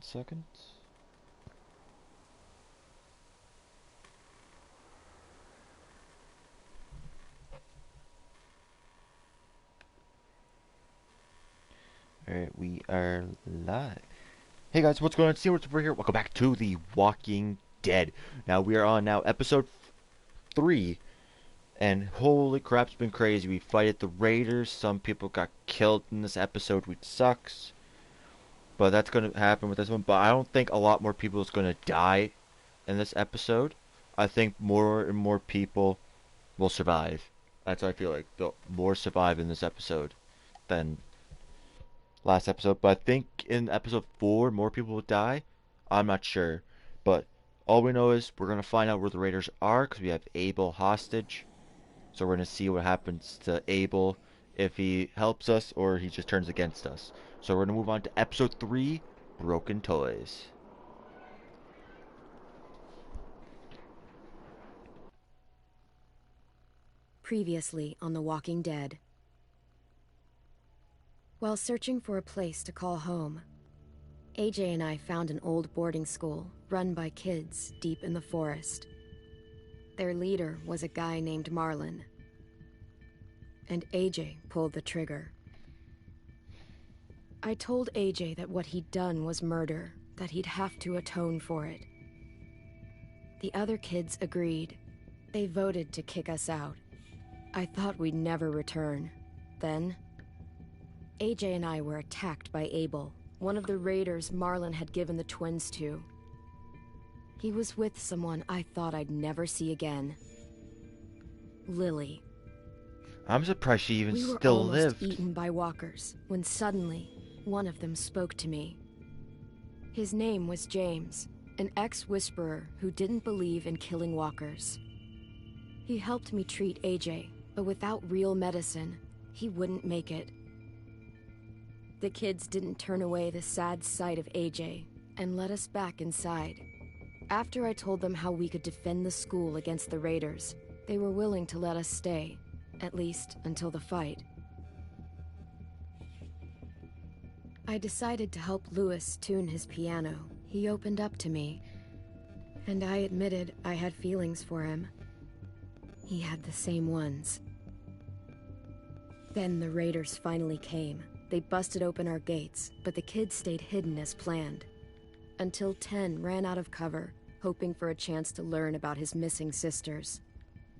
second. Alright, we are live. Hey guys, what's going on? See what's over here. Welcome back to The Walking Dead. Now we are on episode 3, and holy crap, it's been crazy. We fighted the raiders. Some people got killed in this episode, which sucks. But that's gonna happen with this one. But I don't think a lot more people is gonna die in this episode. I think more and more people will survive. That's what I feel like. The more survive in this episode than last episode. But I think in episode 4 more people will die. I'm not sure. But all we know is we're going to find out where the raiders are because we have Abel hostage. So we're going to see what happens to Abel, if he helps us or he just turns against us. So we're going to move on to episode 3, Broken Toys. Previously on The Walking Dead. While searching for a place to call home, AJ and I found an old boarding school run by kids deep in the forest. Their leader was a guy named Marlon, and AJ pulled the trigger. I told AJ that what he'd done was murder, that he'd have to atone for it. The other kids agreed. They voted to kick us out. I thought we'd never return. Then, AJ and I were attacked by Abel, one of the raiders Marlon had given the twins to. He was with someone I thought I'd never see again. Lily. I'm surprised she even We were still almost lived. eaten by walkers, when suddenly, one of them spoke to me. His name was James, an ex-whisperer who didn't believe in killing walkers. He helped me treat AJ, but without real medicine, he wouldn't make it. The kids didn't turn away the sad sight of AJ and let us back inside. After I told them how we could defend the school against the raiders, they were willing to let us stay, at least until the fight. I decided to help Lewis tune his piano. He opened up to me, and I admitted I had feelings for him. He had the same ones. Then the raiders finally came. They busted open our gates, but the kids stayed hidden as planned. Until 10 ran out of cover, hoping for a chance to learn about his missing sisters.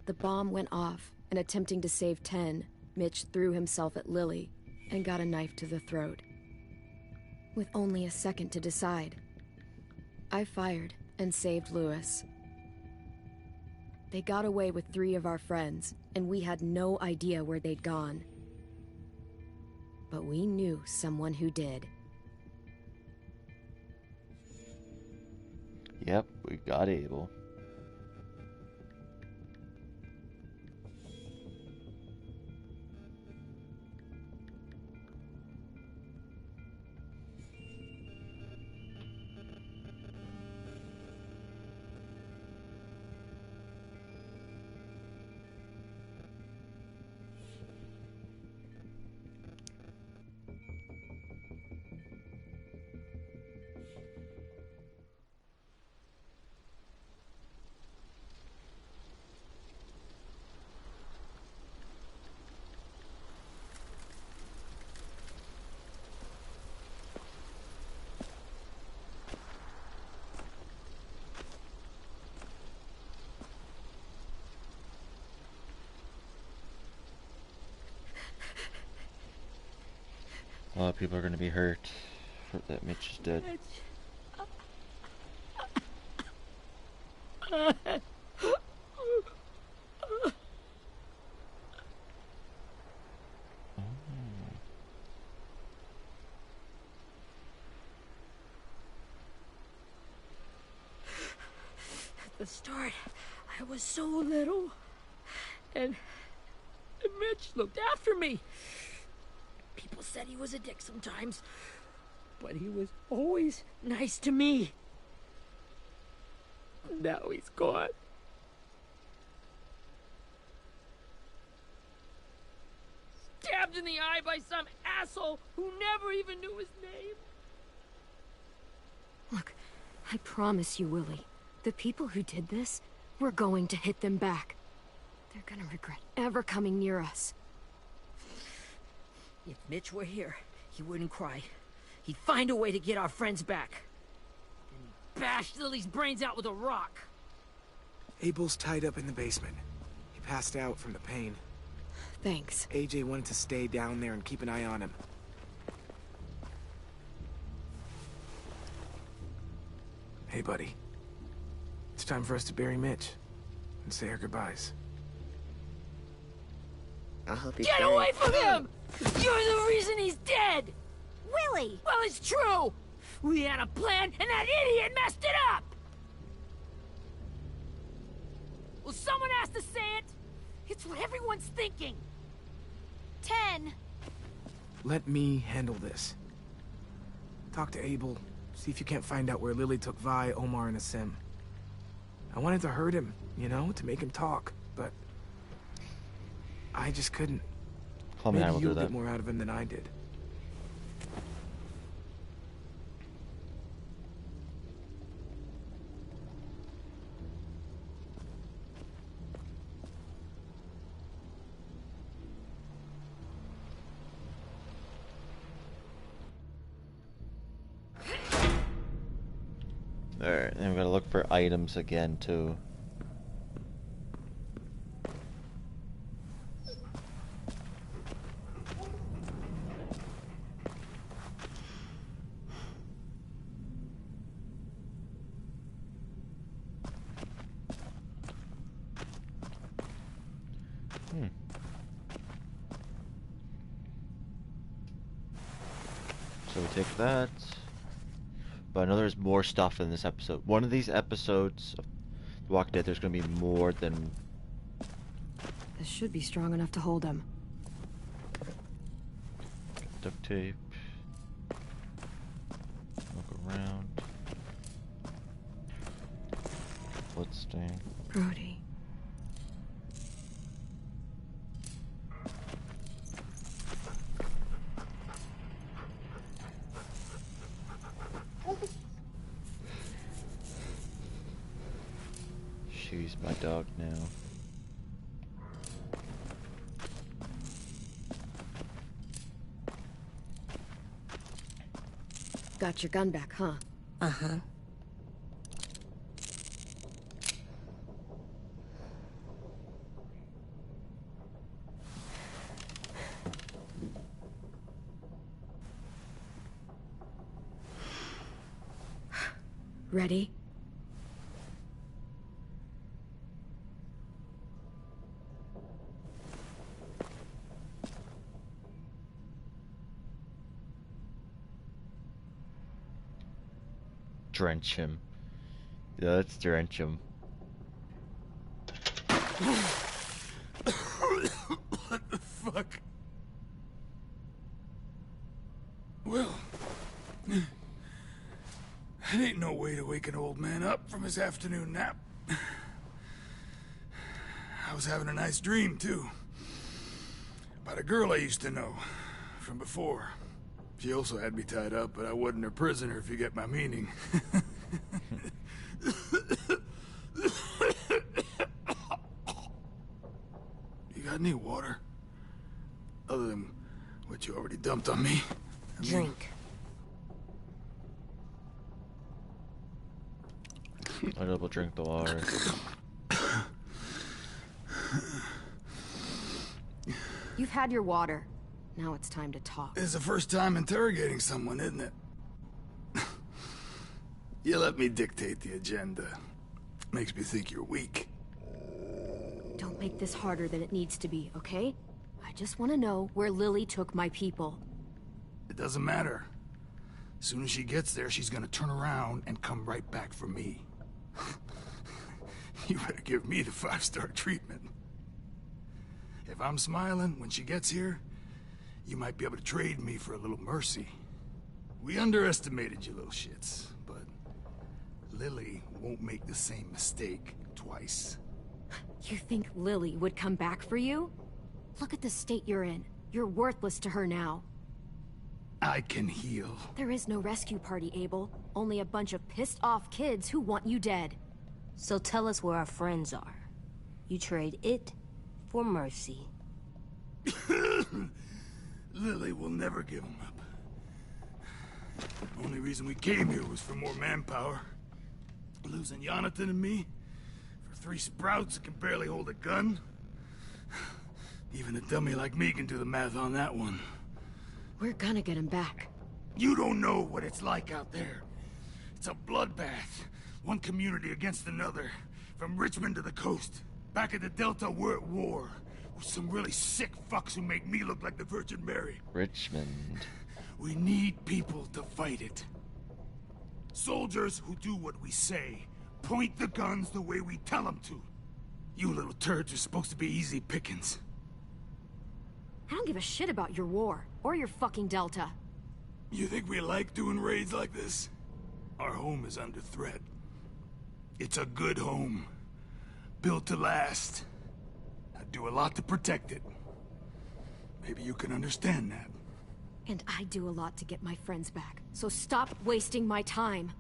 The bomb went off, and attempting to save 10, Mitch threw himself at Lily and got a knife to the throat. With only a second to decide, I fired and saved Lewis. They got away with 3 of our friends, and we had no idea where they'd gone. But we knew someone who did. Yep, we got Abel. A lot of people are going to be hurt that Mitch is dead. At the start, I was so little, and Mitch looked after me. People said he was a dick sometimes, but he was always nice to me. Now he's gone. Stabbed in the eye by some asshole who never even knew his name. I promise you, Willie. The people who did this, we're going to hit them back. They're gonna regret ever coming near us. If Mitch were here, he wouldn't cry. He'd find a way to get our friends back. Then he'd bash Lily's brains out with a rock. Abel's tied up in the basement. He passed out from the pain. Thanks. AJ wanted to stay down there and keep an eye on him. Hey, buddy. It's time for us to bury Mitch and say our goodbyes. I'll help you. Get away from him! You're the reason he's dead! Willie! Well, it's true! We had a plan, and that idiot messed it up! Well, someone has to say it! It's what everyone's thinking! 10. Let me handle this. Talk to Abel. See if you can't find out where Lily took Vi, Omar, and Asim. I wanted to hurt him, you know, to make him talk, but I just couldn't. Call me and I Maybe will do you'll that. get more out of him than I did. Alright, and we gotta look for items again too. So we take that. But I know there's more stuff in this episode. One of these episodes of The Walking Dead, there's gonna be more than... This should be strong enough to hold him. Duct tape. Look around. Bloodstain. Brody. She's my dog now. Got your gun back, huh? Uh-huh. Ready? Drench him. Yeah, let's drench him. What the fuck? Well, that ain't no way to wake an old man up from his afternoon nap. I was having a nice dream, too. About a girl I used to know from before. She also had me tied up, but I wasn't her prisoner, if you get my meaning. You got any water? Other than what you already dumped on me? Drink. I double drink the water. You've had your water. Now it's time to talk. It's the first time interrogating someone, isn't it? You let me dictate the agenda. Makes me think you're weak. Don't make this harder than it needs to be, okay? I just want to know where Lily took my people. It doesn't matter. As soon as she gets there, she's gonna turn around and come right back for me. You better give me the 5-star treatment. If I'm smiling when she gets here, you might be able to trade me for a little mercy. We underestimated you little shits, but Lily won't make the same mistake twice. You think Lily would come back for you? Look at the state you're in. You're worthless to her now. I can heal. There is no rescue party, Abel. Only a bunch of pissed-off kids who want you dead. So tell us where our friends are. You trade it for mercy. Lily will never give him up. Only reason we came here was for more manpower. Losing Jonathan and me for 3 sprouts that can barely hold a gun. Even a dummy like me can do the math on that one. We're gonna get him back. You don't know what it's like out there. It's a bloodbath. One community against another. From Richmond to the coast. Back at the Delta, we're at war. With some really sick fucks who make me look like the Virgin Mary. Richmond. We need people to fight it. Soldiers who do what we say. Point the guns the way we tell them to. You little turds are supposed to be easy pickings. I don't give a shit about your war, or your fucking Delta. You think we like doing raids like this? Our home is under threat. It's a good home. Built to last. I'd do a lot to protect it. Maybe you can understand that. And I do a lot to get my friends back, so stop wasting my time.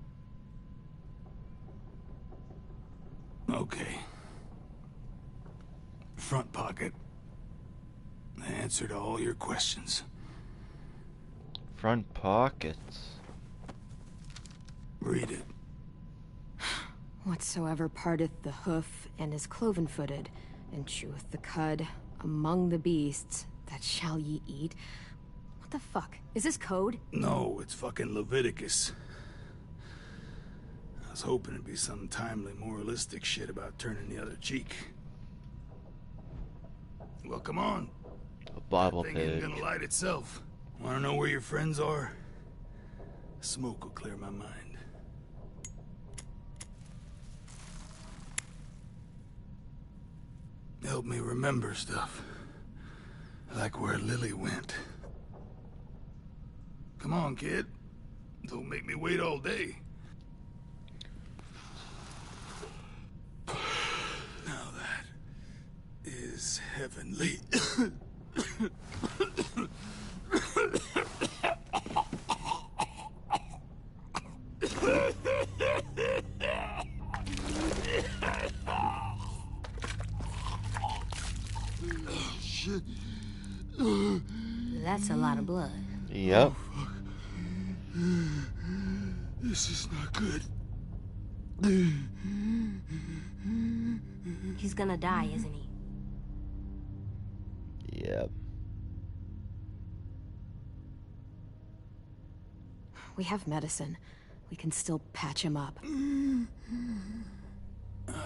Okay. Front pocket. The answer to all your questions. Front pockets. Read it. Whatsoever parteth the hoof, and is cloven-footed, and cheweth the cud, among the beasts, that shall ye eat. What the fuck? Is this code? No, it's fucking Leviticus. I was hoping it'd be some timely, moralistic shit about turning the other cheek. Well, come on. A Bible That thing ain't pig. gonna light itself. Wanna know where your friends are? Smoke will clear my mind. Help me remember stuff. Like where Lily went. Come on, kid. Don't make me wait all day. Now that is heavenly. Shit. That's a lot of blood. Yep. This is not good. He's gonna die, isn't he? Yep. We have medicine. We can still patch him up. I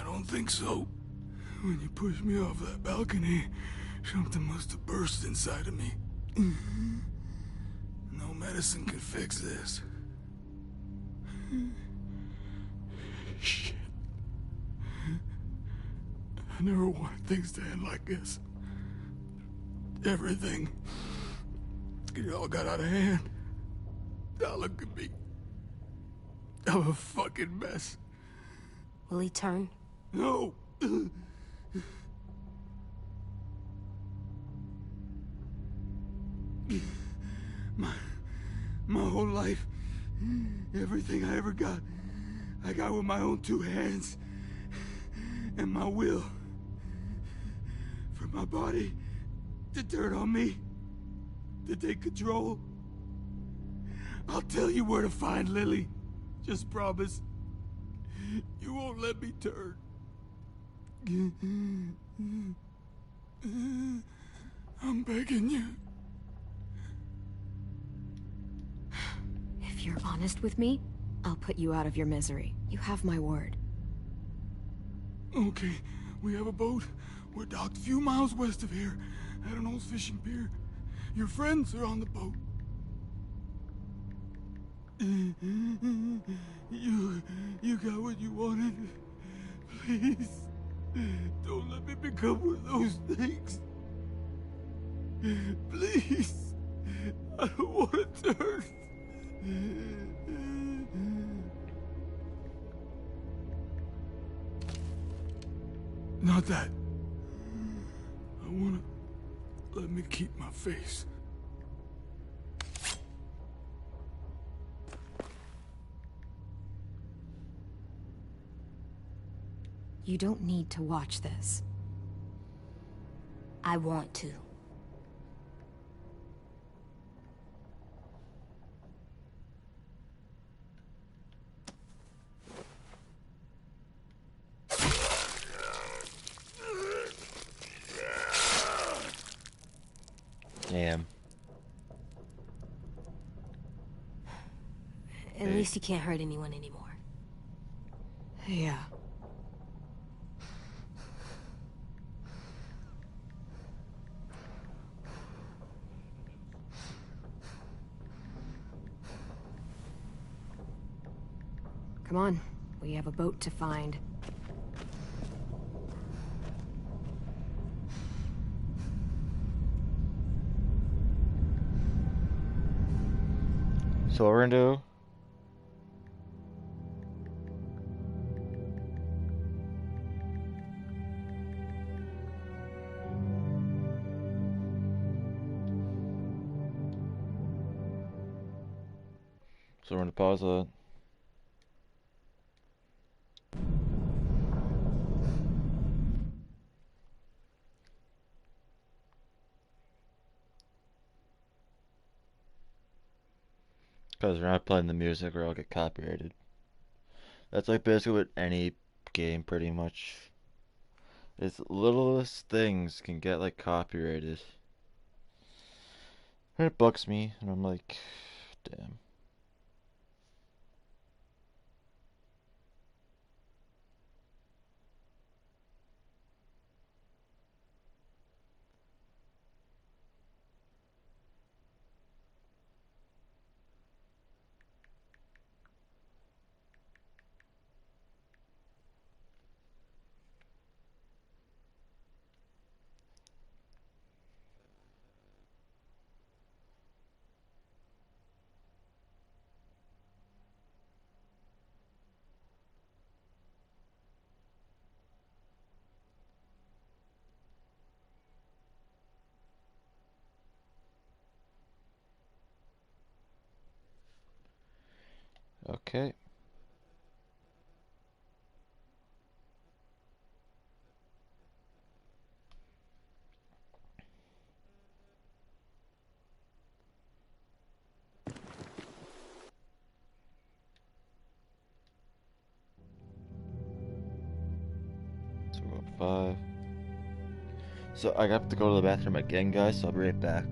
don't think so. When you pushed me off that balcony, something must have burst inside of me. No medicine can fix this. Shit. I never wanted things to end like this. Everything. It all got out of hand. Now look at me. I'm a fucking mess. Will he turn? No. My whole life, everything I ever got, I got with my own 2 hands and my will. For my body to turn on me, to take control. I'll tell you where to find Lily. Just promise. You won't let me turn. I'm begging you. If you're honest with me, I'll put you out of your misery. You have my word. Okay, we have a boat. We're docked a few miles west of here, at an old fishing pier. Your friends are on the boat. You got what you wanted. Please, don't let me become one of those things. Please, I don't want to turn. Not that. I wanna let me keep my face. You don't need to watch this. I want to. Damn. At least you can't hurt anyone anymore. Yeah. Come on, we have a boat to find. So what we're gonna do? So we're gonna pause it. Because we're not playing the music or I'll get copyrighted. That's like basically with any game pretty much. Its littlest things can get like copyrighted. And it bugs me and I'm like, damn. Okay. So we're at 5. So I have to go to the bathroom again, guys, so I'll be right back.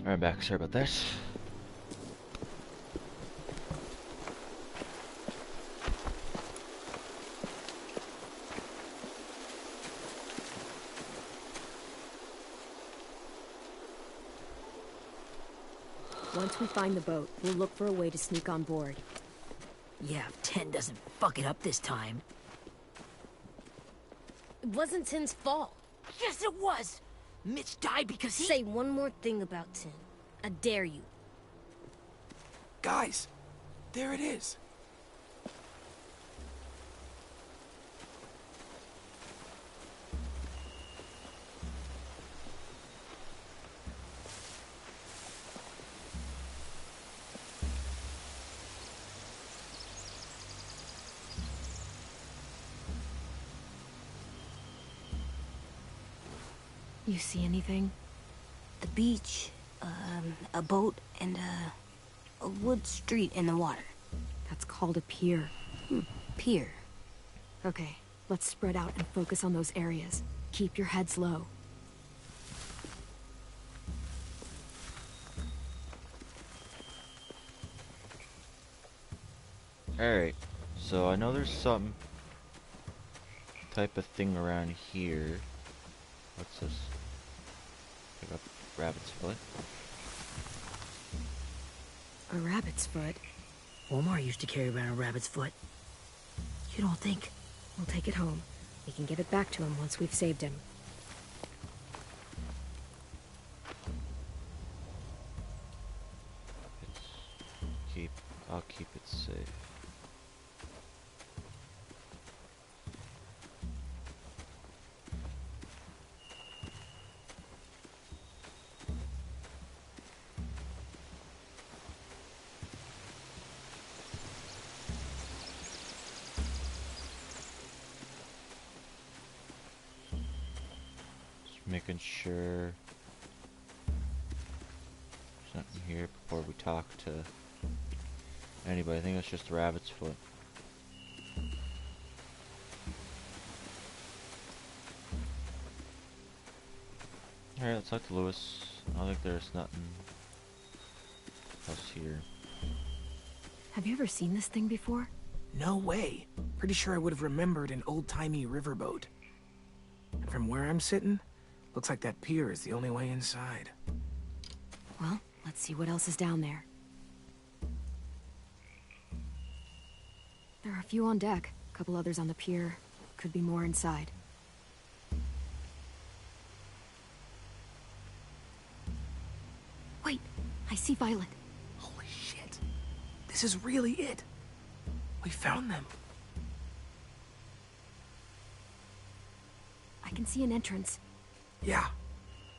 Alright, I'm back. Sorry about that. Once we find the boat, we'll look for a way to sneak on board. Yeah, if 10 doesn't fuck it up this time. It wasn't Tin's fault. Yes, it was! Mitch died because he... Say one more thing about Tin. I dare you. Guys, there it is. You see anything? The beach, a boat, and a wood street in the water. That's called a pier. Pier. Okay, let's spread out and focus on those areas. Keep your heads low. Alright, so I know there's some type of thing around here. What's this? Pick up rabbit's foot. A rabbit's foot. Omar used to carry around a rabbit's foot. You don't think... We'll take it home. We can give it back to him once we've saved him. I'll keep it safe. Making sure there's nothing here before we talk to anybody. I think it's just the rabbit's foot. Alright, let's talk to Lewis. I don't think there's nothing else here. Have you ever seen this thing before? No way. Pretty sure I would have remembered an old-timey riverboat. And from where I'm sitting, looks like that pier is the only way inside. Well, let's see what else is down there. There are a few on deck, a couple others on the pier. Could be more inside. Wait, I see Violet. Holy shit. This is really it. We found them. I can see an entrance. Yeah.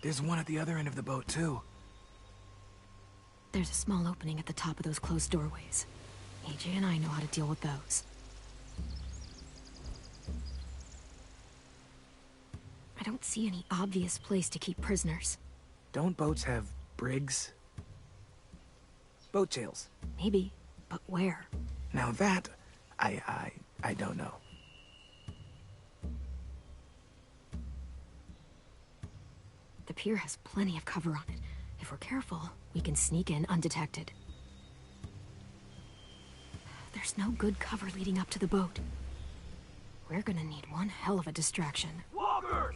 There's one at the other end of the boat, too. There's a small opening at the top of those closed doorways. AJ and I know how to deal with those. I don't see any obvious place to keep prisoners. Don't boats have brigs? Boat jails. Maybe, but where? Now that, I don't know. The pier has plenty of cover on it. If we're careful, we can sneak in undetected. There's no good cover leading up to the boat. We're gonna need one hell of a distraction. Walkers!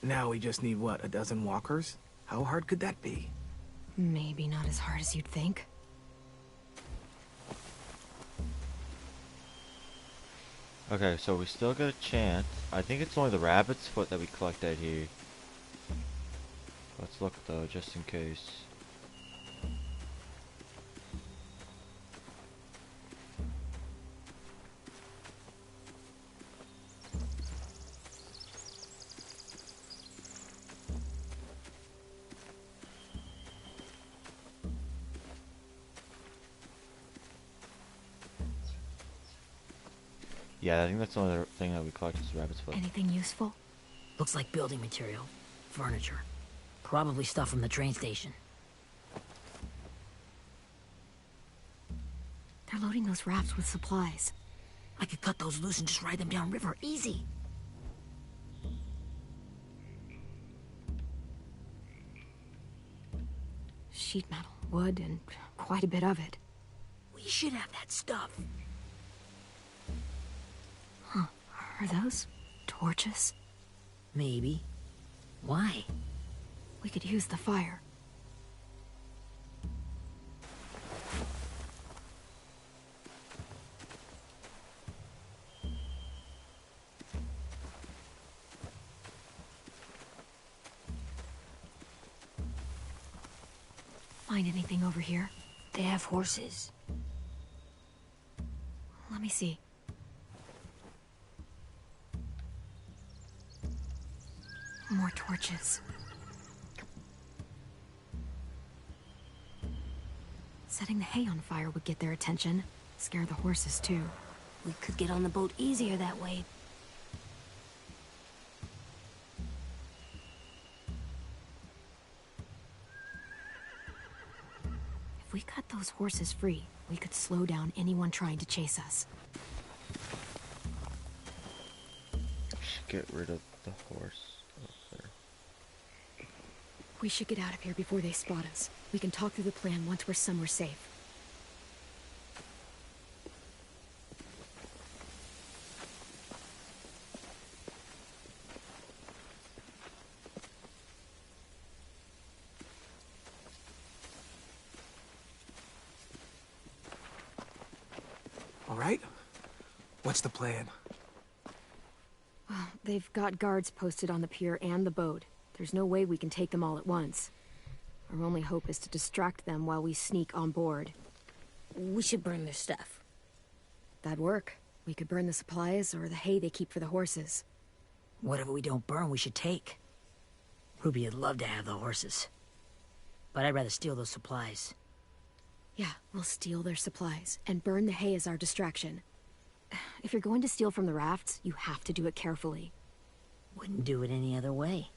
Now we just need, what, a dozen walkers? How hard could that be? Maybe not as hard as you'd think. Okay, so we still got a chance. I think it's only the rabbit's foot that we collected here. Let's look though, just in case. Yeah, I think that's the only thing that we collected is rabbit's foot. Anything useful? Looks like building material. Furniture. Probably stuff from the train station. They're loading those rafts with supplies. I could cut those loose and just ride them downriver, easy. Sheet metal, wood, and quite a bit of it. We should have that stuff. Huh. Are those torches? Maybe. Why? We could use the fire. Find anything over here? They have horses. Let me see. More torches. Setting the hay on fire would get their attention. Scare the horses, too. We could get on the boat easier that way. If we cut those horses free, we could slow down anyone trying to chase us. Just get rid of the horse over there. We should get out of here before they spot us. We can talk through the plan once we're somewhere safe. All right? What's the plan? Well, they've got guards posted on the pier and the boat. There's no way we can take them all at once. Our only hope is to distract them while we sneak on board. We should burn their stuff. That'd work. We could burn the supplies or the hay they keep for the horses. Whatever we don't burn, we should take. Ruby would love to have the horses. But I'd rather steal those supplies. Yeah, we'll steal their supplies and burn the hay as our distraction. If you're going to steal from the rafts, you have to do it carefully. Wouldn't do it any other way.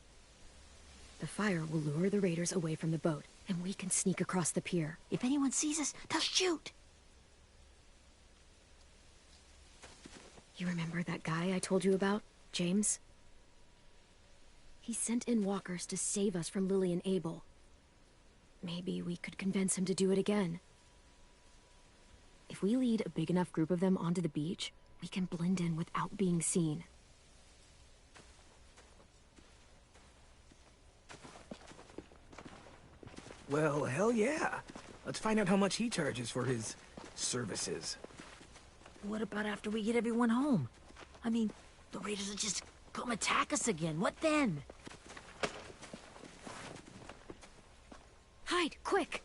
The fire will lure the raiders away from the boat, and we can sneak across the pier. If anyone sees us, they'll shoot. You remember that guy I told you about, James? He sent in walkers to save us from Lily and Abel. Maybe we could convince him to do it again. If we lead a big enough group of them onto the beach, we can blend in without being seen. Well, hell yeah. Let's find out how much he charges for his services. What about after we get everyone home? I mean, the raiders will just come attack us again. What then? Hide, quick!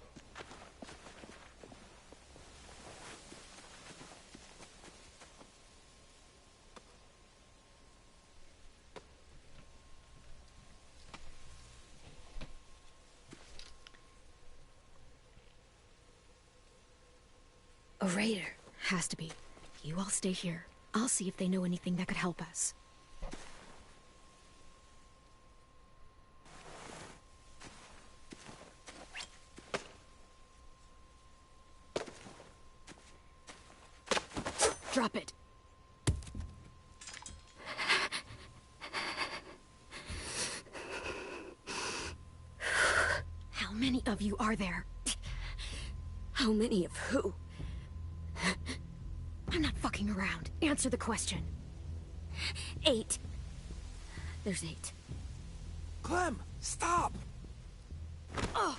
A raider. Has to be. You all stay here. I'll see if they know anything that could help us. Drop it. How many of you are there? How many of who? I'm not fucking around. Answer the question. 8. There's 8. Clem, stop! Oh!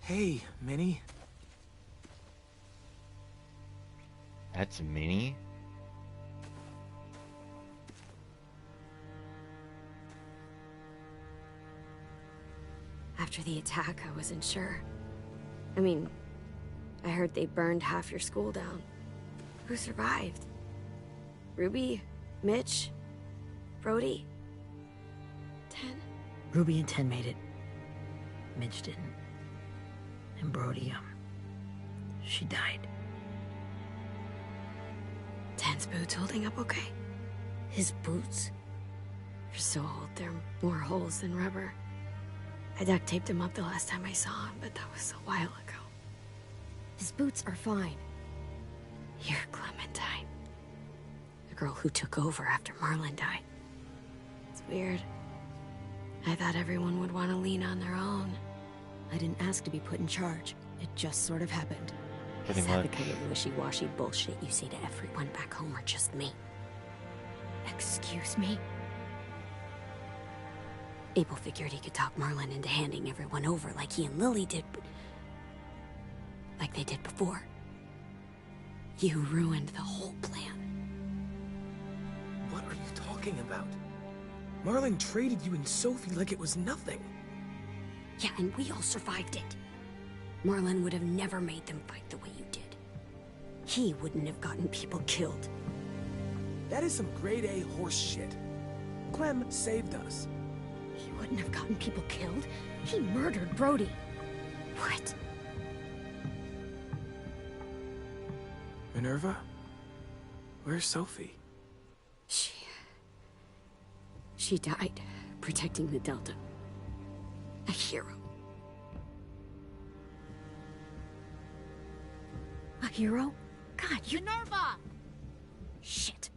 Hey, Minnie. That's Minnie? After the attack, I wasn't sure. I mean, I heard they burned half your school down. Who survived? Ruby? Mitch? Brody? 10? Ruby and 10 made it. Mitch didn't. And Brody, she died. 10's boots holding up okay? His boots? They're so old, they're more holes than rubber. I duct taped him up the last time I saw him, but that was a while ago. His boots are fine. You're Clementine. The girl who took over after Marlon died. It's weird. I thought everyone would want to lean on their own. I didn't ask to be put in charge. It just sort of happened. Pretty Is that the much. kind of wishy-washy bullshit you say to everyone back home, or just me? Excuse me? Abel figured he could talk Marlon into handing everyone over like he and Lily did, but... like they did before. You ruined the whole plan. What are you talking about? Marlon traded you and Sophie like it was nothing. Yeah, and we all survived it. Marlon would have never made them fight the way you did. He wouldn't have gotten people killed. That is some grade A horse shit. Clem saved us. He wouldn't have gotten people killed. He murdered Brody. What? Minerva? Where's Sophie? She died protecting the Delta. A hero. A hero? God, you... Minerva! Shit.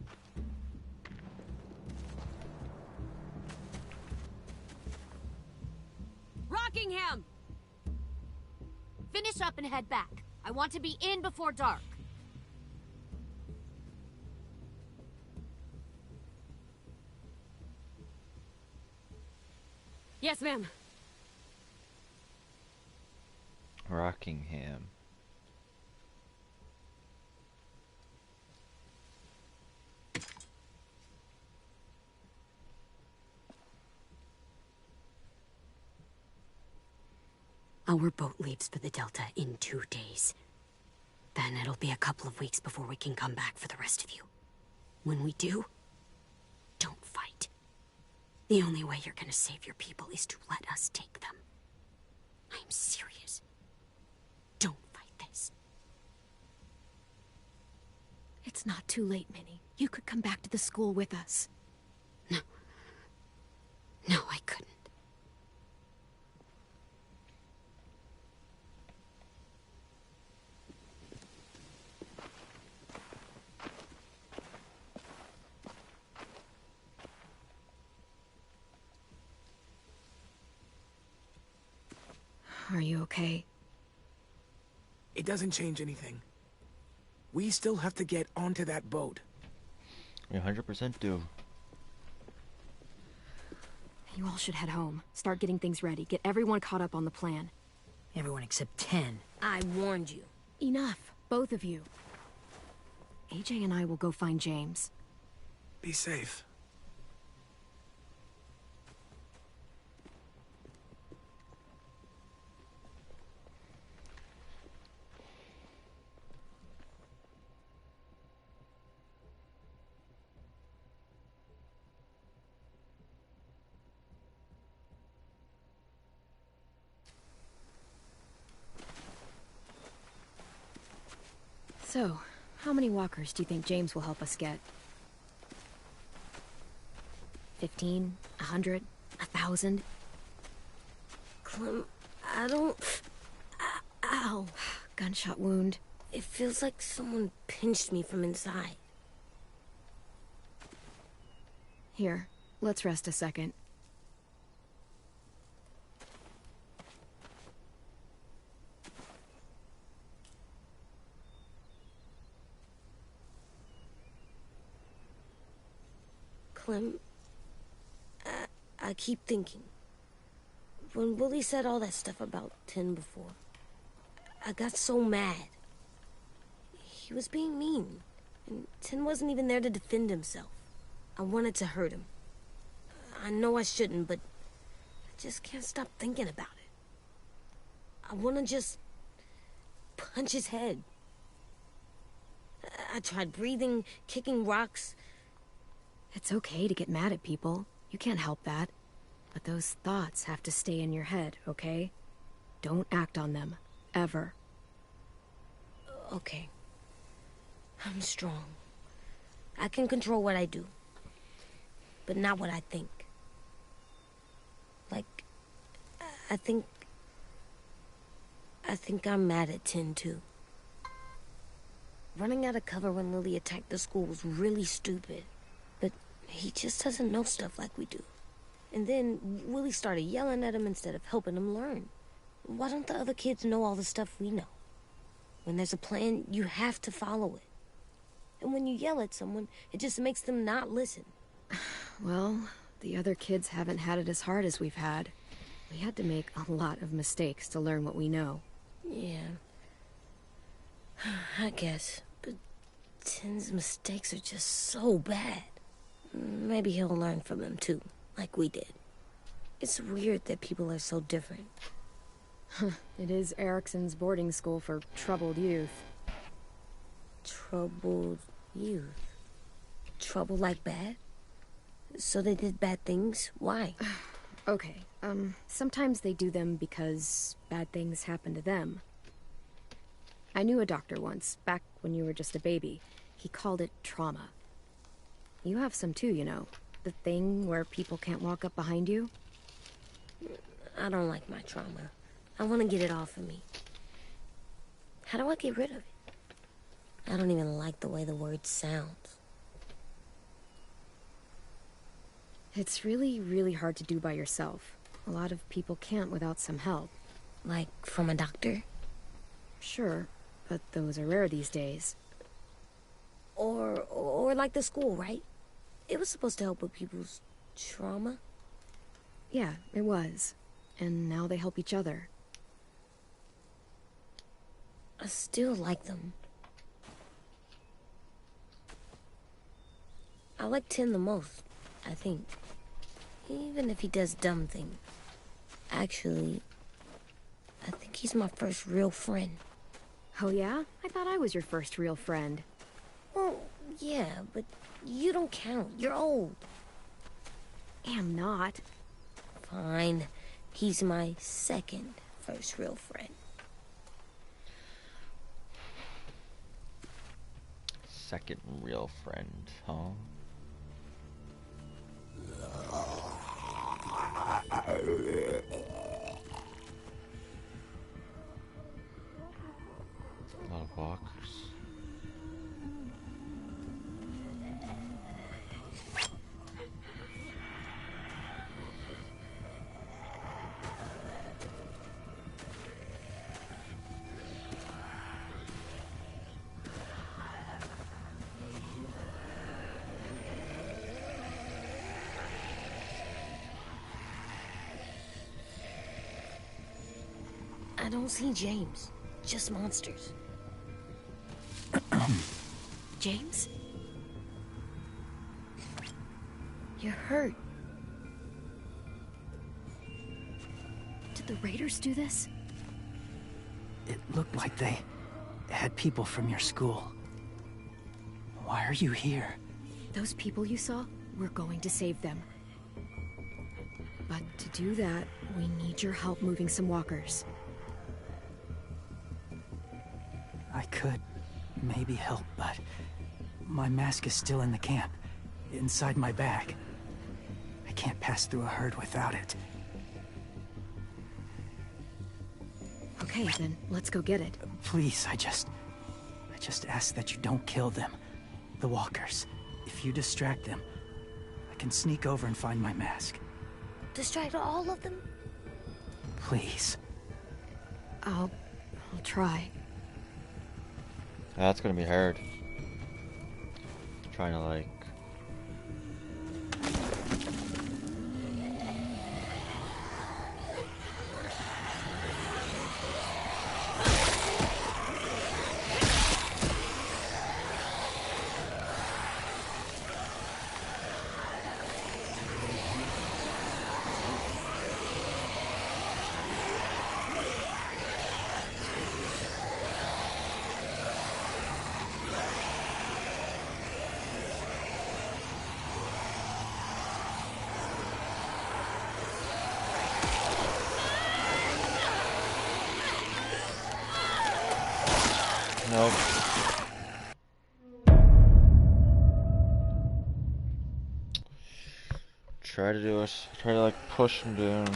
Rockingham! Finish up and head back. I want to be in before dark. Yes, ma'am. Rockingham. Our boat leaves for the Delta in 2 days. Then it'll be a couple of weeks before we can come back for the rest of you. When we do, don't fight. The only way you're gonna save your people is to let us take them. I'm serious. Don't fight this. It's not too late, Minnie. You could come back to the school with us. No. No, I couldn't. Are you okay? It doesn't change anything. We still have to get onto that boat. We 100% do. You all should head home. Start getting things ready. Get everyone caught up on the plan. Everyone except 10. I warned you. Enough, both of you. AJ and I will go find James. Be safe. So, how many walkers do you think James will help us get? 15? 100? 1,000? Clem, I don't... Ow. Gunshot wound. It feels like someone pinched me from inside. Here, let's rest a second. Clem, I keep thinking. When Willie said all that stuff about 10 before, I got so mad. He was being mean, and 10 wasn't even there to defend himself. I wanted to hurt him. I know I shouldn't, but I just can't stop thinking about it. I want to just punch his head. I tried breathing, kicking rocks. It's okay to get mad at people. You can't help that. But those thoughts have to stay in your head, okay? Don't act on them. Ever. Okay. I'm strong. I can control what I do. But not what I think. Like, I think I'm mad at 10 too. Running out of cover when Lily attacked the school was really stupid. But he just doesn't know stuff like we do. And then Willie started yelling at him instead of helping him learn. Why don't the other kids know all the stuff we know? When there's a plan, you have to follow it. And when you yell at someone, it just makes them not listen. Well, the other kids haven't had it as hard as we've had. We had to make a lot of mistakes to learn what we know. Yeah. I guess. But Tin's mistakes are just so bad. Maybe he'll learn from them too, like we did. It's weird that people are so different. It is Erickson's boarding school for troubled youth. Troubled youth? Trouble like bad? So they did bad things? Why? Okay, sometimes they do them because bad things happen to them. I knew a doctor once, back when you were just a baby. He called it trauma. You have some too, you know. The thing where people can't walk up behind you. I don't like my trauma. I want to get it off of me. How do I get rid of it? I don't even like the way the word sounds. It's really, really hard to do by yourself. A lot of people can't without some help. Like from a doctor? Sure, but those are rare these days. Or like the school, right? It was supposed to help with people's trauma. Yeah, it was. And now they help each other. I still like them. I like Tin the most, I think. Even if he does dumb things. Actually, I think he's my first real friend. Oh yeah? I thought I was your first real friend. Well, yeah, but you don't count. You're old. Am not. Fine. He's my second first real friend. Second real friend, huh? A lot of walkers. I don't see James. Just monsters. James? You're hurt. Did the Raiders do this? It looked like they had people from your school. Why are you here? Those people you saw, we're going to save them. But to do that, we need your help moving some walkers. I could maybe help, but my mask is still in the camp, inside my bag. I can't pass through a herd without it. Okay, then let's go get it. Please, I just ask that you don't kill them. The walkers. If you distract them, I can sneak over and find my mask. Distract all of them? Please. I'll try. That's gonna be hard. Trying to like... Nope. Try to do it. Try to like push him down.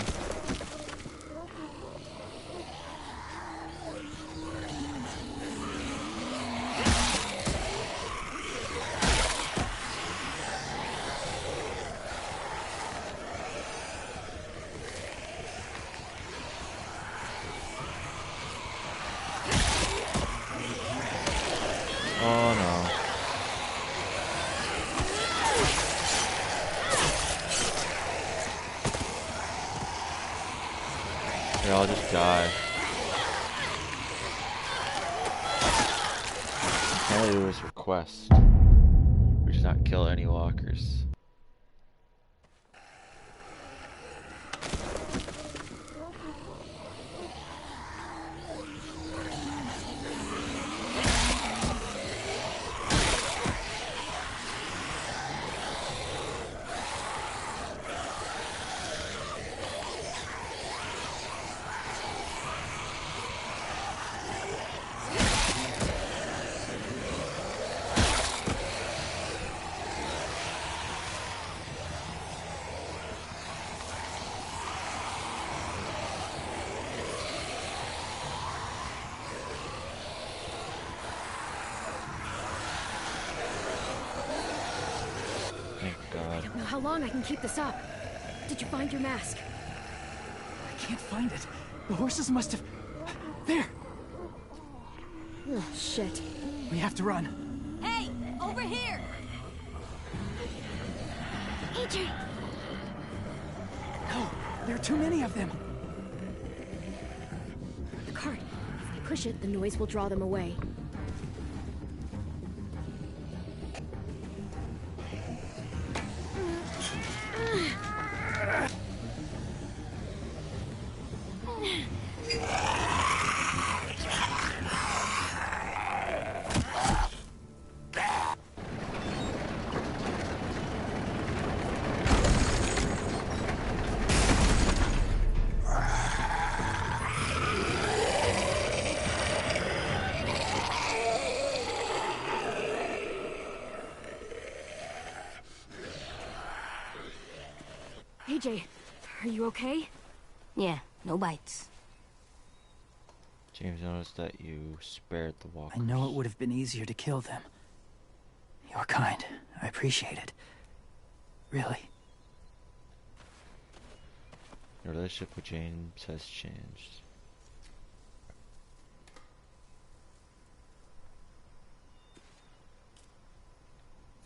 Oh no. Here, I'll just die. Can't do his request, which is not kill any walkers. Thank God. I don't know how long I can keep this up. Did you find your mask? I can't find it. The horses must have... There! Oh, shit. We have to run. Hey, over here! Adrian! No, there are too many of them. The cart. If I push it, the noise will draw them away. AJ, are you okay? Yeah, no bites. James noticed that you spared the walkers. I know it would have been easier to kill them. You're kind. I appreciate it. Really. Your relationship with James has changed.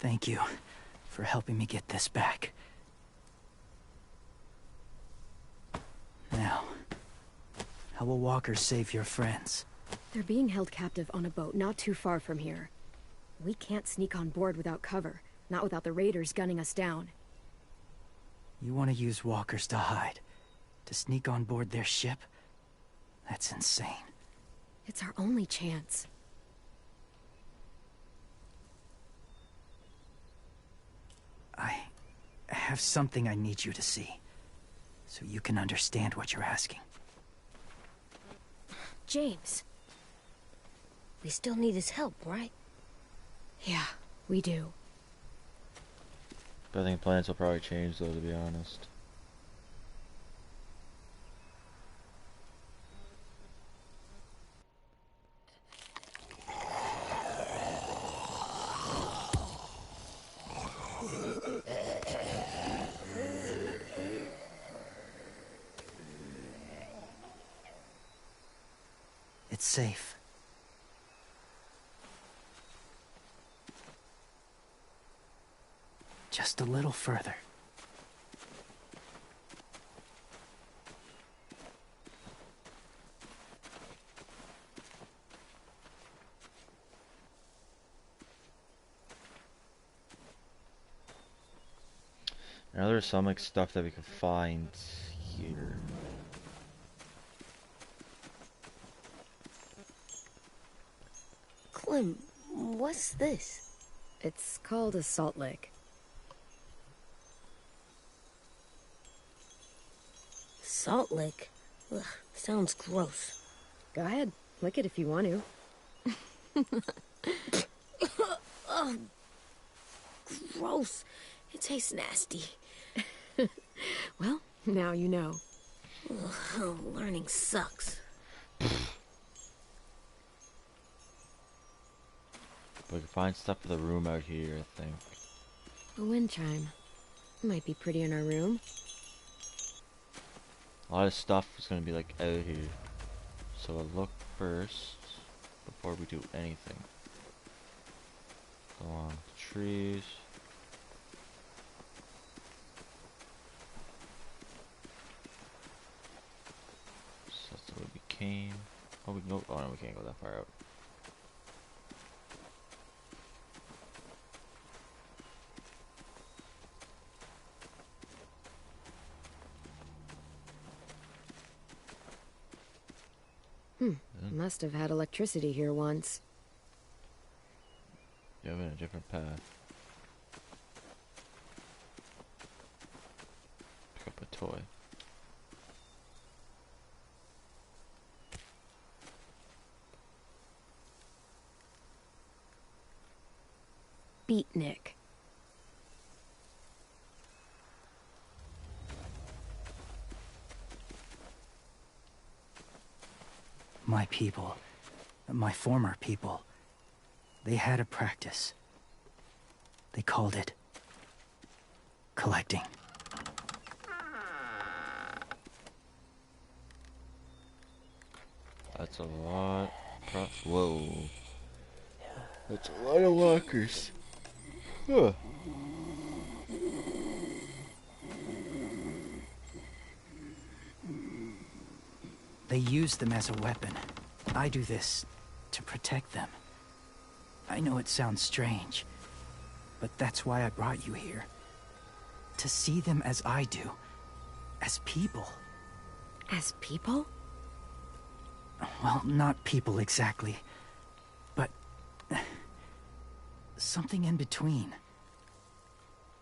Thank you for helping me get this back. Now, how will walkers save your friends? They're being held captive on a boat not too far from here. We can't sneak on board without cover, not without the raiders gunning us down. You want to use walkers to hide? To sneak on board their ship? That's insane. It's our only chance. I have something I need you to see, so you can understand what you're asking. James. We still need his help, right? Yeah, we do. But I think plans will probably change though, to be honest. It's safe. Just a little further. Now there's some like stuff that we can find here. Clem, what's this? It's called a salt lick. Salt lick? Ugh, sounds gross. Go ahead, lick it if you want to. Ugh, gross. It tastes nasty. Well, now you know. Ugh, learning sucks. But we can find stuff for the room out here, I think. A wind chime. Might be pretty in our room. A lot of stuff is gonna be like out here. So I'll look first before we do anything. Along the trees. So that's the way we came. Oh, we can go. Oh no, we can't go that far out. Must have had electricity here once. Yeah, I'm in a different path. Pick up a toy. Beatnik. My people, my former people, they had a practice. They called it collecting. That's a lot. Whoa. That's a lot of walkers. Huh. They use them as a weapon. I do this to protect them. I know it sounds strange, but that's why I brought you here. To see them as I do. As people. As people? Well, not people exactly, but something in between.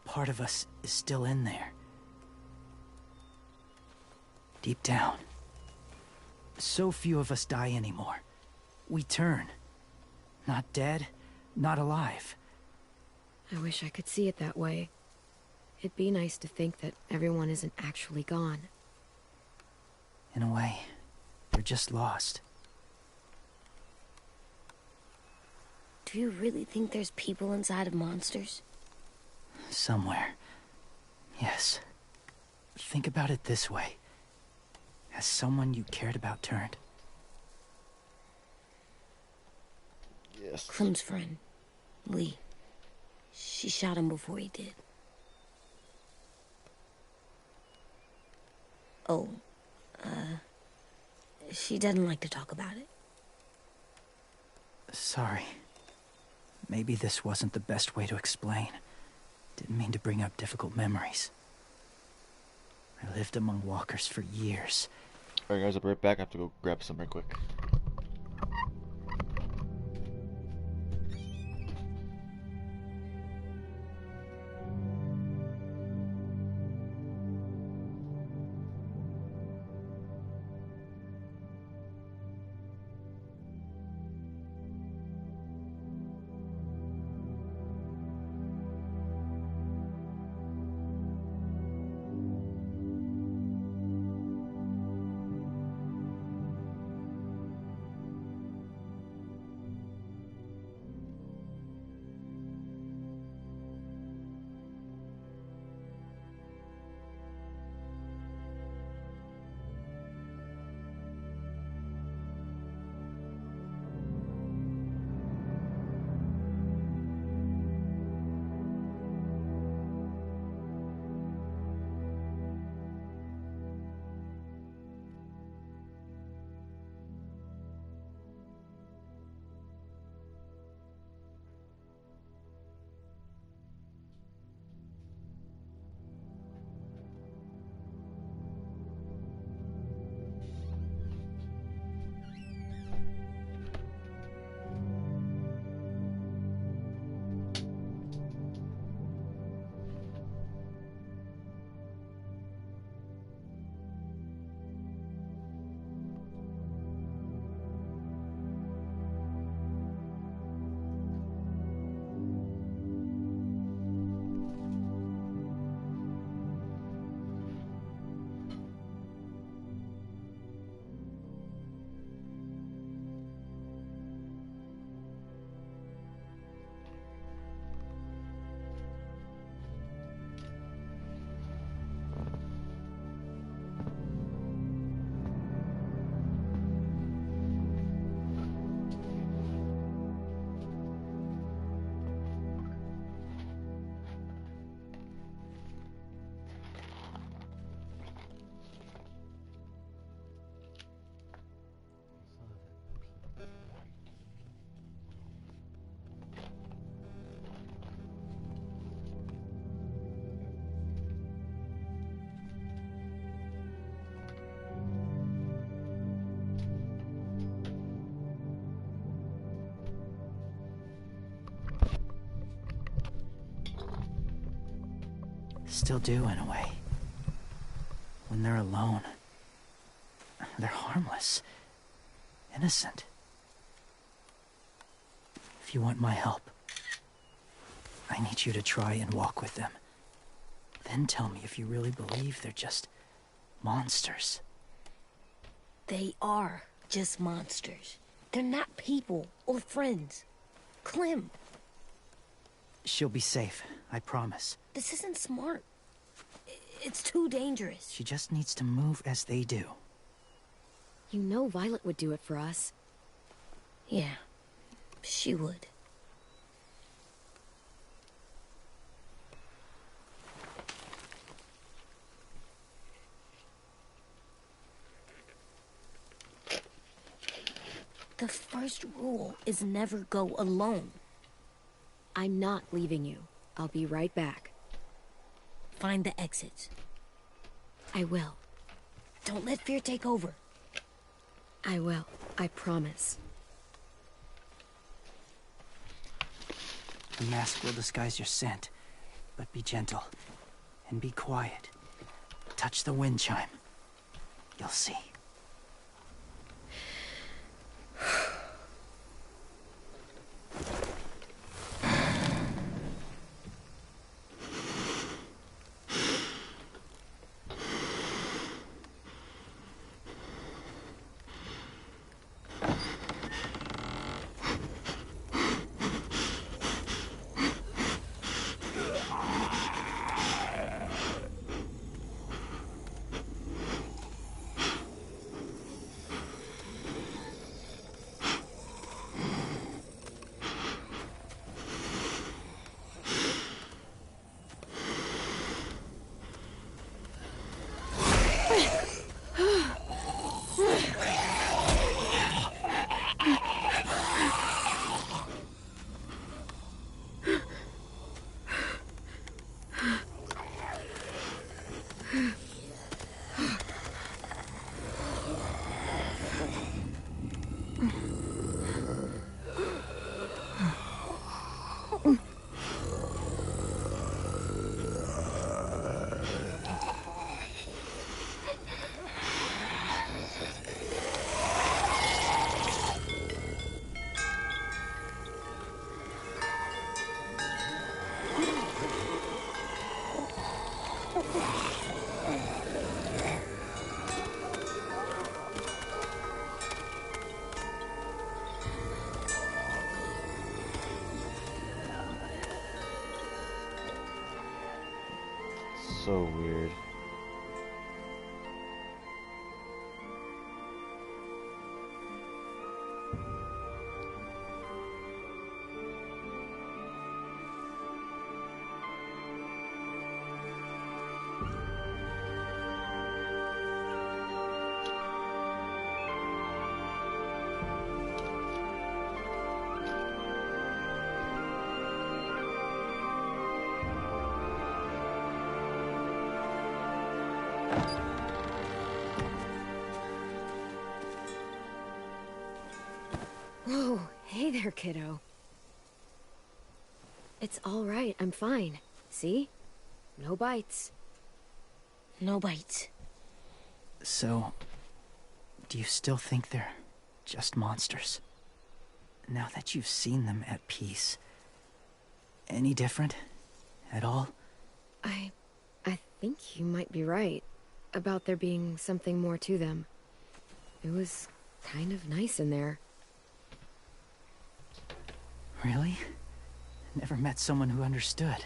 Part of us is still in there. Deep down. So few of us die anymore. We turn. Not dead, not alive. I wish I could see it that way. It'd be nice to think that everyone isn't actually gone. In a way, you're just lost. Do you really think there's people inside of monsters? Somewhere. Yes. Think about it this way. Has someone you cared about turned? Yes. Clem's friend, Lee. She shot him before he did. Oh, she doesn't like to talk about it. Sorry. Maybe this wasn't the best way to explain. Didn't mean to bring up difficult memories. I lived among walkers for years. Alright guys, I'll be right back. I have to go grab some right quick. still do in a way. When they're alone, they're harmless, innocent. If you want my help, I need you to try and walk with them. Then tell me if you really believe they're just monsters. They are just monsters. They're not people or friends. Clem, She'll be safe, I promise. this isn't smart. It's too dangerous. She just needs to move as they do. You know Violet would do it for us. Yeah, she would. The first rule is never go alone. I'm not leaving you. I'll be right back. Find the exits. I will. Don't let fear take over. I will. I promise. The mask will disguise your scent, but be gentle and be quiet. Touch the wind chime. You'll see. So weird. Whoa, hey there, kiddo. It's all right, I'm fine. See? No bites. No bites. So, do you still think they're just monsters? Now that you've seen them at peace, any different at all? I think you might be right about there being something more to them. It was kind of nice in there. Really? Never met someone who understood.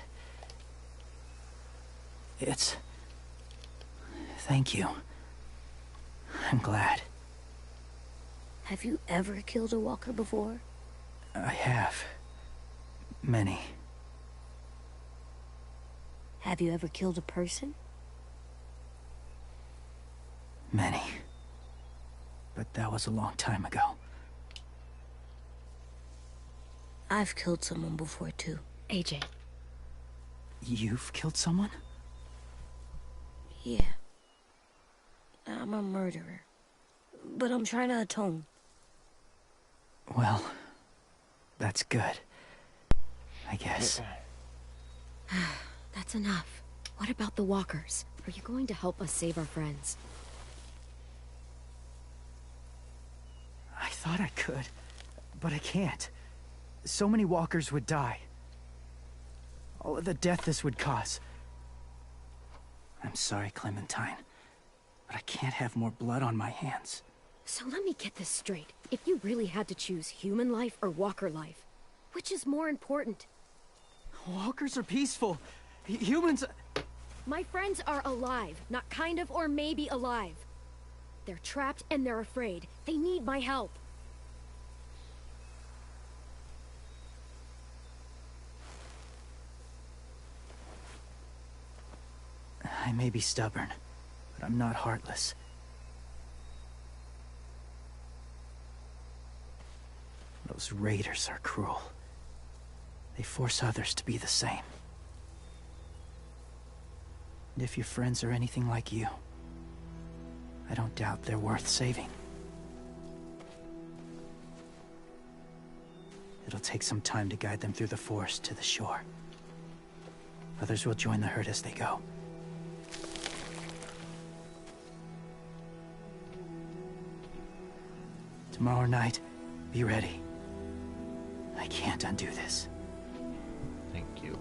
Thank you. I'm glad. Have you ever killed a walker before? I have. Many. Have you ever killed a person? Many. But that was a long time ago. I've killed someone before, too. AJ. You've killed someone? Yeah. I'm a murderer. But I'm trying to atone. Well, that's good. I guess. That's enough. What about the walkers? Are you going to help us save our friends? I thought I could, but I can't. So many walkers would die. All of the death this would cause. I'm sorry, Clementine, but I can't have more blood on my hands. So let me get this straight. If you really had to choose human life or walker life, which is more important? Walkers are peaceful. Humans... My friends are alive, not kind of or maybe alive. They're trapped and they're afraid. They need my help. I may be stubborn, but I'm not heartless. Those raiders are cruel. They force others to be the same. And if your friends are anything like you, I don't doubt they're worth saving. It'll take some time to guide them through the forest to the shore. Others will join the herd as they go. Tomorrow night, be ready. I can't undo this. Thank you.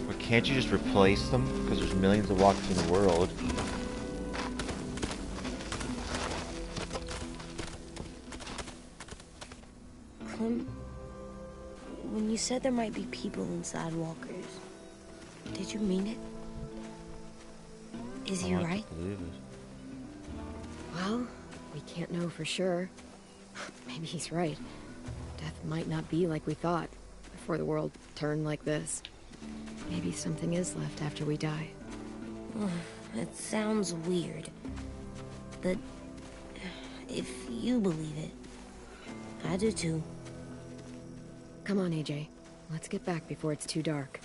But can't you just replace them? Because there's millions of walkers in the world. Clem, when you said there might be people inside walkers, did you mean it? Is he I right? believe it. Well, we can't know for sure. Maybe he's right. Death might not be like we thought before the world turned like this. Maybe something is left after we die. It sounds weird, but if you believe it, I do too. Come on, AJ. Let's get back before it's too dark.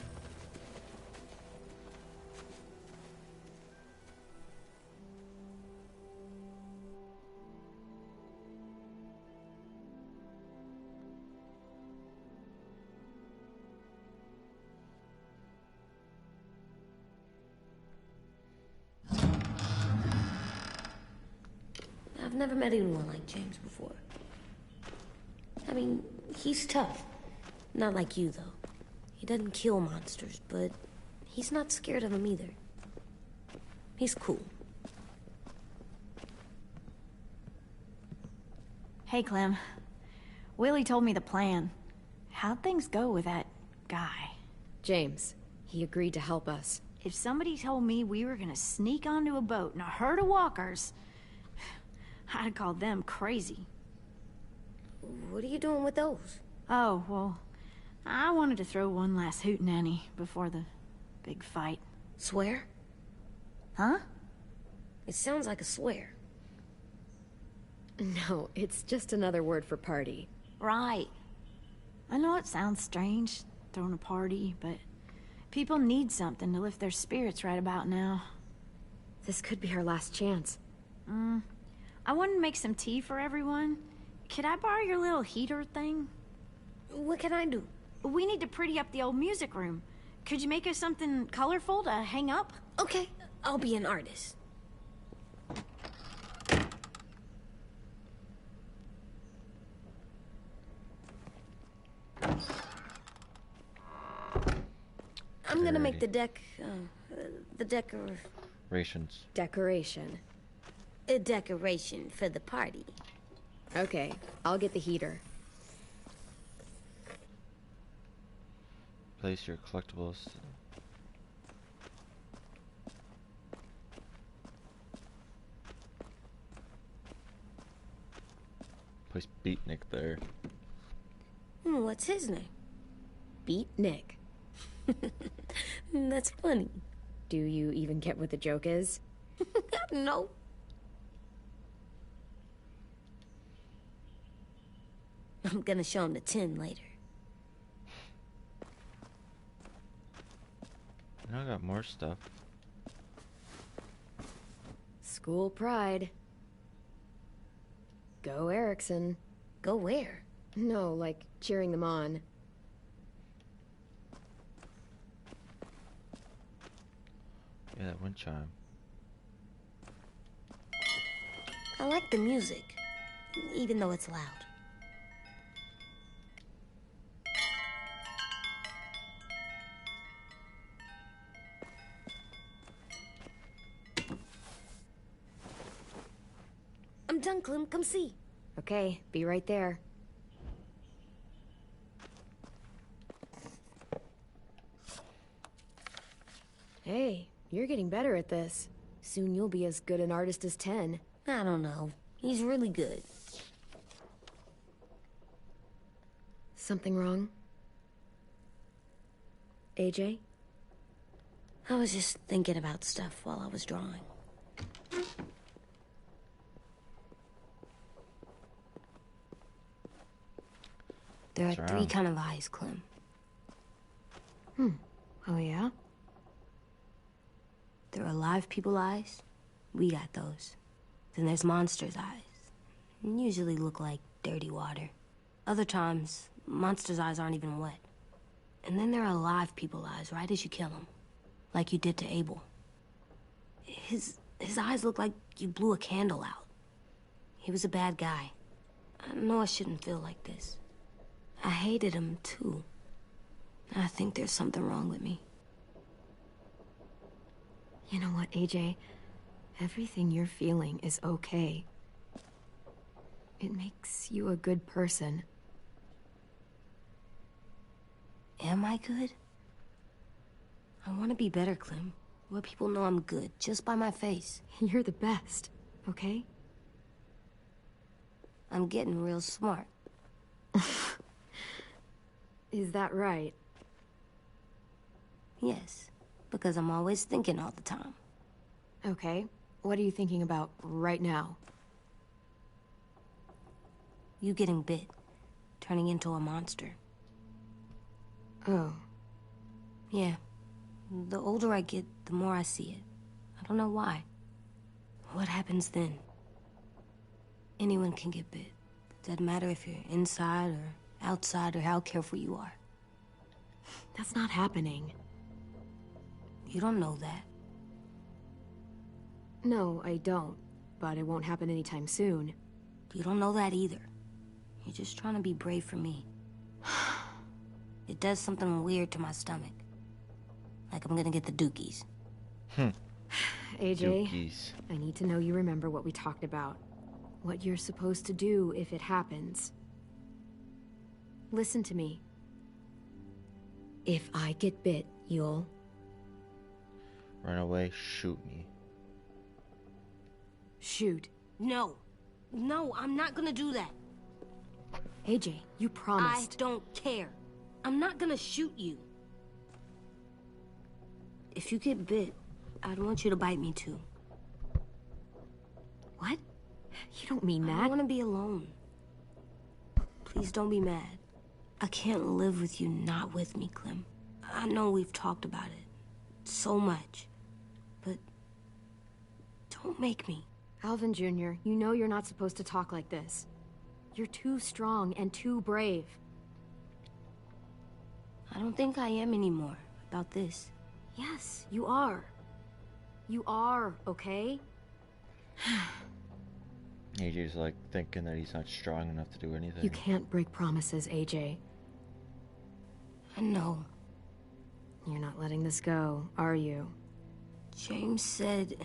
I've never met anyone like James before. I mean, he's tough. Not like you, though. He doesn't kill monsters, but he's not scared of them either. He's cool. Hey, Clem. Willie told me the plan. How'd things go with that guy? James, he agreed to help us. If somebody told me we were gonna sneak onto a boat in a herd of walkers, I'd call them crazy. What are you doing with those? Oh, well, I wanted to throw one last hootenanny before the big fight. Swear? Huh? It sounds like a swear. No, it's just another word for party. Right. I know it sounds strange, throwing a party, but people need something to lift their spirits right about now. This could be our last chance. I wanted to make some tea for everyone. Could I borrow your little heater thing? What can I do? We need to pretty up the old music room. Could you make us something colorful to hang up? Okay, I'll be an artist. I'm gonna make the Rations. Decoration. a decoration for the party. Okay, I'll get the heater. Place your collectibles. Place Beatnik there. What's his name? Beat Nick. That's funny. Do you even get what the joke is? No. I'm gonna show him the tin later. I got more stuff. School pride. Go Erickson. Go where? No, like cheering them on. Yeah, that wind chime. I like the music, even though it's loud. I'm done, Clem. Come see. Okay, be right there. Hey, you're getting better at this. Soon you'll be as good an artist as 10. I don't know. He's really good. Something wrong? AJ? I was just thinking about stuff while I was drawing. There are What's three wrong? kind of eyes, Clem. Oh yeah? There are live people eyes. We got those. Then there's monsters' eyes. Usually look like dirty water. Other times, monsters' eyes aren't even wet. And then there are live people eyes right as you kill them. Like you did to Abel. His eyes look like you blew a candle out. He was a bad guy. I know I shouldn't feel like this. I hated him, too. I think there's something wrong with me. You know what, AJ? Everything you're feeling is okay. It makes you a good person. Am I good? I want to be better, Clem. Let people know I'm good, just by my face. You're the best, okay? I'm getting real smart. Is that right? Yes, because I'm always thinking all the time. Okay. What are you thinking about right now? You getting bit, turning into a monster. Oh. Yeah. The older I get, the more I see it. I don't know why. What happens then? Anyone can get bit. Doesn't matter if you're inside or outside or how careful you are. That's not happening. You don't know that. No, I don't. But it won't happen anytime soon. You don't know that either. You're just trying to be brave for me. It does something weird to my stomach. Like I'm gonna get the dookies. AJ, Dookies. I need to know you remember what we talked about. What you're supposed to do if it happens. Listen to me. If I get bit, you'll... Run away, shoot me. shoot. No. No, I'm not gonna do that. AJ, you I promised. don't care. I'm not gonna shoot you. If you get bit, I'd want you to bite me too. What? You don't mean I that. don't want to be alone. Please don't be mad. I can't live with you not with me, Clem. I know we've talked about it so much, but don't make me. Alvin Jr., you know you're not supposed to talk like this. You're too strong and too brave. I don't think I am anymore about this. Yes, you are. You are, okay? AJ's like thinking that he's not strong enough to do anything. You can't break promises, AJ. I know. You're not letting this go, are you? James said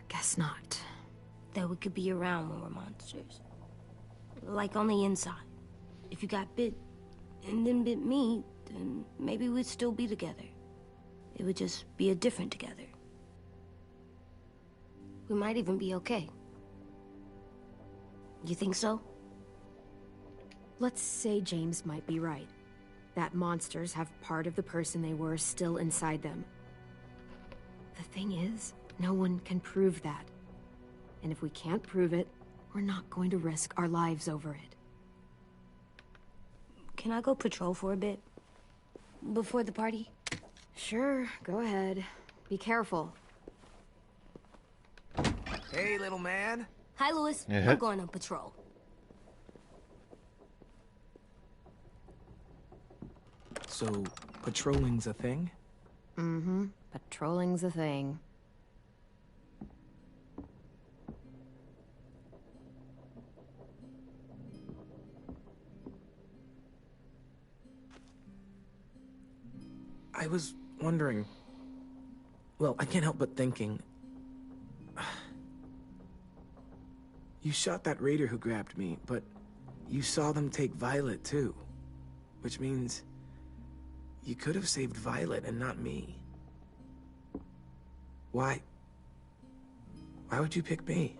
Guess not. that we could be around when we're monsters. Like on the inside. If you got bit and then bit me, then maybe we'd still be together. It would just be a different together. We might even be okay. You think so? Let's say James might be right. That monsters have part of the person they were still inside them. The thing is, no one can prove that. And if we can't prove it, we're not going to risk our lives over it. can I go patrol for a bit? Before the party? Sure, go ahead. Be careful. Hey, little man. Hi, Louis. Yeah. I'm going on patrol. So, patrolling's a thing? Mm-hmm. Patrolling's a thing. I was wondering... Well, I can't help but thinking... You shot that raider who grabbed me, but you saw them take Violet, too. Which means... you could have saved Violet and not me. Why? Why would you pick me?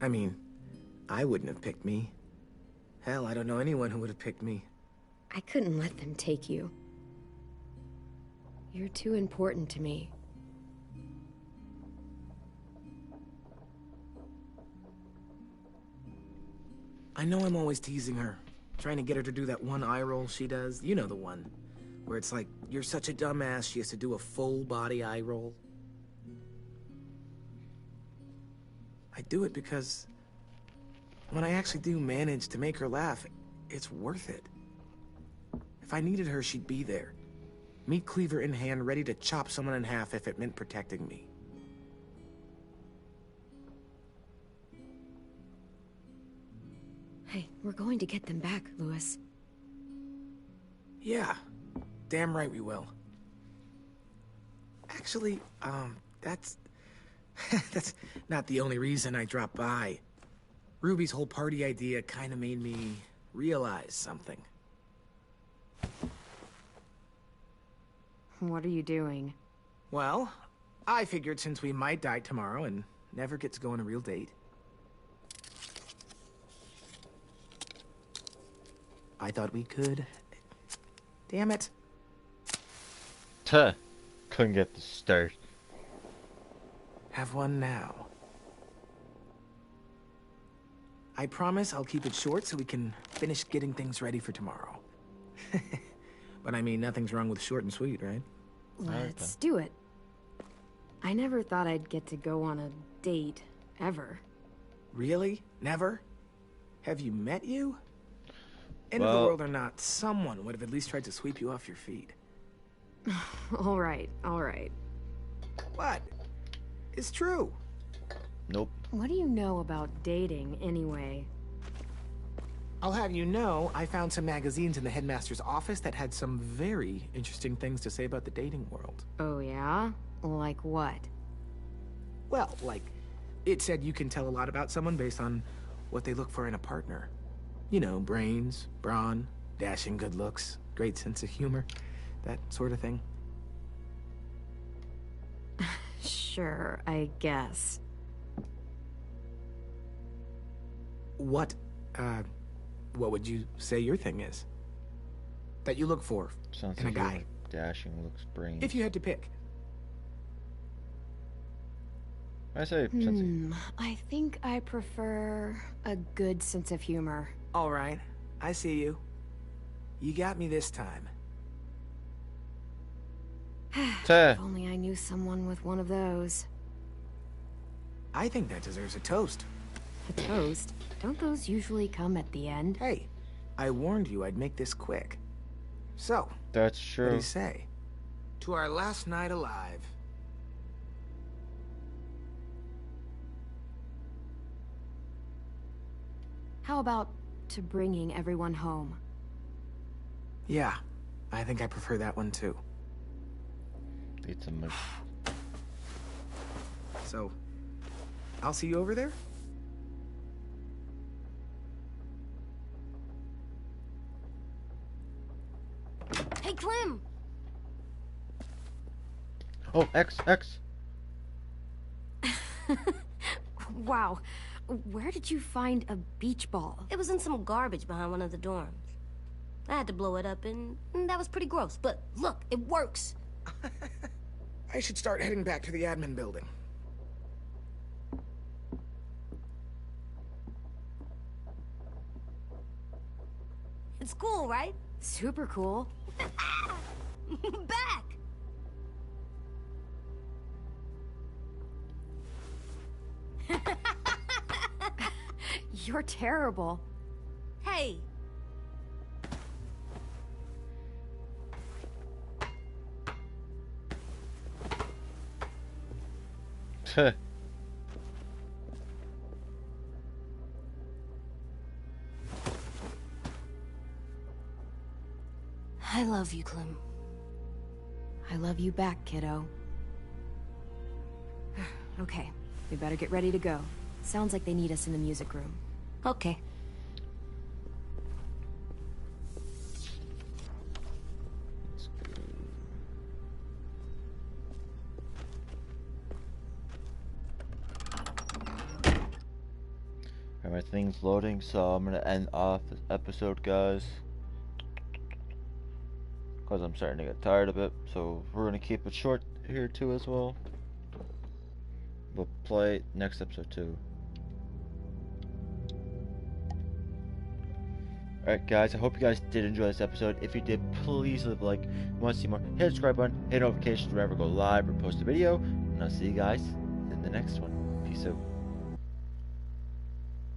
I mean, I wouldn't have picked me. Hell, I don't know anyone who would have picked me. I couldn't let them take you. You're too important to me. I know I'm always teasing her, trying to get her to do that one eye roll she does. You know the one, where it's like, you're such a dumbass, she has to do a full body eye roll. I do it because when I actually do manage to make her laugh, it's worth it. If I needed her, she'd be there. Meat cleaver in hand, ready to chop someone in half if it meant protecting me. Hey, we're going to get them back, Louis. Yeah, damn right we will. Actually, that's... that's not the only reason I dropped by. Ruby's whole party idea kind of made me realize something. What are you doing? Well, I figured since we might die tomorrow and never get to go on a real date, I thought we could... Damn it. Tuh. Couldn't get the start. Have one now. I promise I'll keep it short so we can finish getting things ready for tomorrow. But I mean, nothing's wrong with short and sweet, right? Let's do it. I never thought I'd get to go on a date, ever. Really? Never? Have you met you? End of the Well- world or not, someone would have at least tried to sweep you off your feet. All right, all right. What? It's true. Nope. What do you know about dating, anyway? I'll have you know, I found some magazines in the headmaster's office that had some very interesting things to say about the dating world. Oh, yeah? Like what? Well, like, it said you can tell a lot about someone based on what they look for in a partner. You know, brains, brawn, dashing good looks, great sense of humor, that sort of thing. Sure, I guess. What would you say your thing is? That you look for Sounds in a like you guy? like dashing looks brains. If you had to pick. I say sense I think I prefer a good sense of humor. All right, I see you. You got me this time. Tuh. If only I knew someone with one of those. I think that deserves a toast. A toast? Don't those usually come at the end? Hey, I warned you I'd make this quick. So, That's what do true. you say? To our last night alive. How about to bringing everyone home? Yeah, I think I prefer that one too. Need some. So, I'll see you over there? Hey, Clem! Oh, X. Wow. Where did you find a beach ball? It was in some garbage behind one of the dorms. I had to blow it up, and that was pretty gross. But look, it works. I should start heading back to the admin building. cool, right? Super cool. Back! You're terrible. Hey! I love you, Clem. I love you back, kiddo. Okay, we better get ready to go. Sounds like they need us in the music room. Okay. Everything's loading, so I'm gonna end off this episode, guys. Because I'm starting to get tired of it, so we're gonna keep it short here too as well. We'll play next episode too. Alright guys, I hope you guys did enjoy this episode. If you did, please leave a like. If you want to see more, hit the subscribe button, hit notifications whenever I go live or post a video. And I'll see you guys in the next one. Peace out.